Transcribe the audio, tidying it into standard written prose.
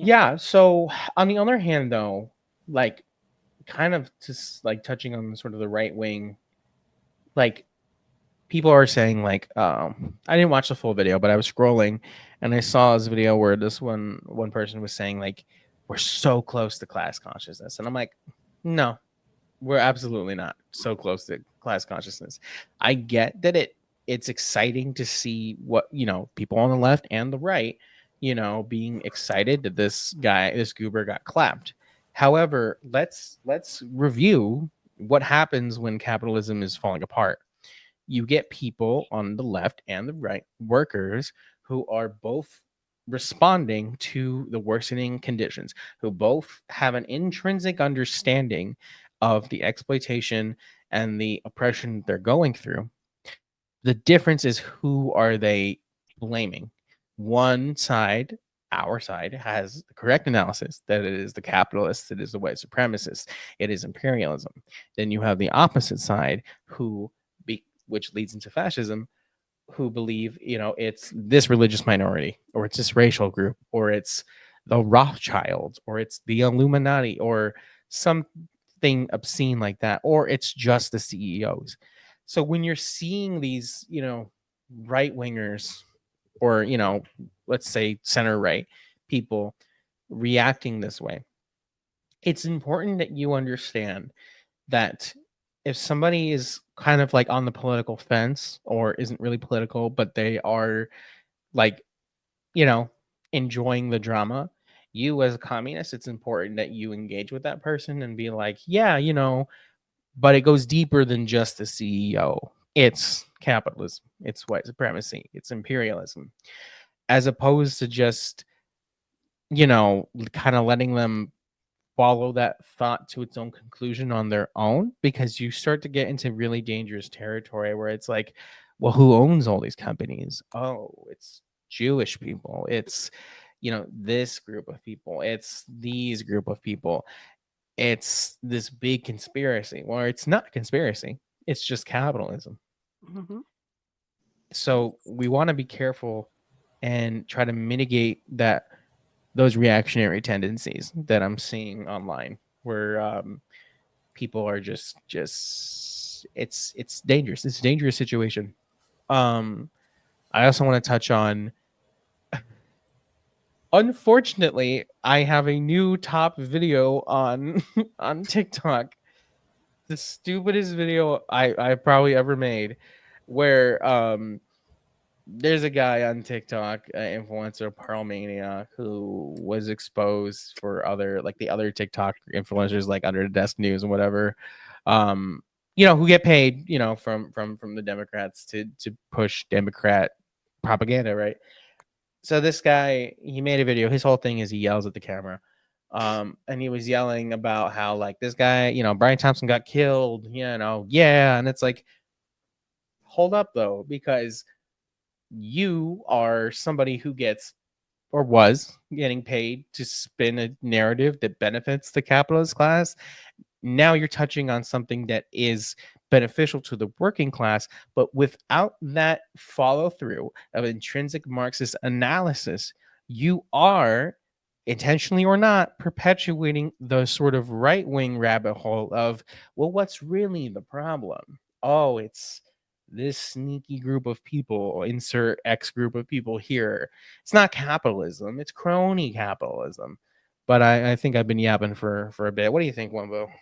Yeah. So on the other hand, though, like kind of just like touching on sort of the right wing, like people are saying like I didn't watch the full video, but I was scrolling and I saw this video where this one person was saying like we're so close to class consciousness. And I'm like, no, we're absolutely not so close to class consciousness. I get that it's exciting to see what, people on the left and the right, being excited that this goober got clapped. However, let's review what happens when capitalism is falling apart. You get people on the left and the right, workers who are both responding to the worsening conditions, who both have an intrinsic understanding of the exploitation and the oppression they're going through. The difference is, who are they blaming? One side, our side, has the correct analysis that it is the capitalists, it is the white supremacists, it is imperialism. Then you have the opposite side, which leads into fascism, who believe, it's this religious minority, or it's this racial group, or it's the Rothschilds, or it's the Illuminati, or something obscene like that, or it's just the CEOs. So when you're seeing these, right wingers, or, let's say center right people reacting this way, it's important that you understand that if somebody is kind of like on the political fence, or isn't really political, but they are like, you know, enjoying the drama, you as a communist, it's important that you engage with that person and be like, yeah, but it goes deeper than just the CEO. It's capitalism, it's white supremacy, it's imperialism, as opposed to just, kind of letting them follow that thought to its own conclusion on their own, because you start to get into really dangerous territory where it's like, well, who owns all these companies? Oh, it's Jewish people, it's, this group of people, it's these group of people, it's this big conspiracy. Well, it's not a conspiracy, it's just capitalism. Hmm. So we want to be careful and try to mitigate those reactionary tendencies that I'm seeing online, where people are just it's dangerous. It's a dangerous situation. Um, I also want to touch on. Unfortunately, I have a new top video on on TikTok. The stupidest video I probably ever made, where there's a guy on TikTok, influencer Pearlmania, who was exposed for the other TikTok influencers, like Under the Desk News and whatever, um, who get paid, from the Democrats to push Democrat propaganda, right? So this guy, he made a video. His whole thing is he yells at the camera. And he was yelling about how, like, this guy, Brian Thompson got killed, yeah. And it's like, hold up though, because you are somebody who gets, or was getting paid, to spin a narrative that benefits the capitalist class. Now you're touching on something that is beneficial to the working class, but without that follow through of intrinsic Marxist analysis, you are, intentionally or not, perpetuating the sort of right wing rabbit hole of, well, what's really the problem? Oh, it's this sneaky group of people, insert X group of people here. It's not capitalism, it's crony capitalism. But I think I've been yapping for a bit. What do you think, Wumbo?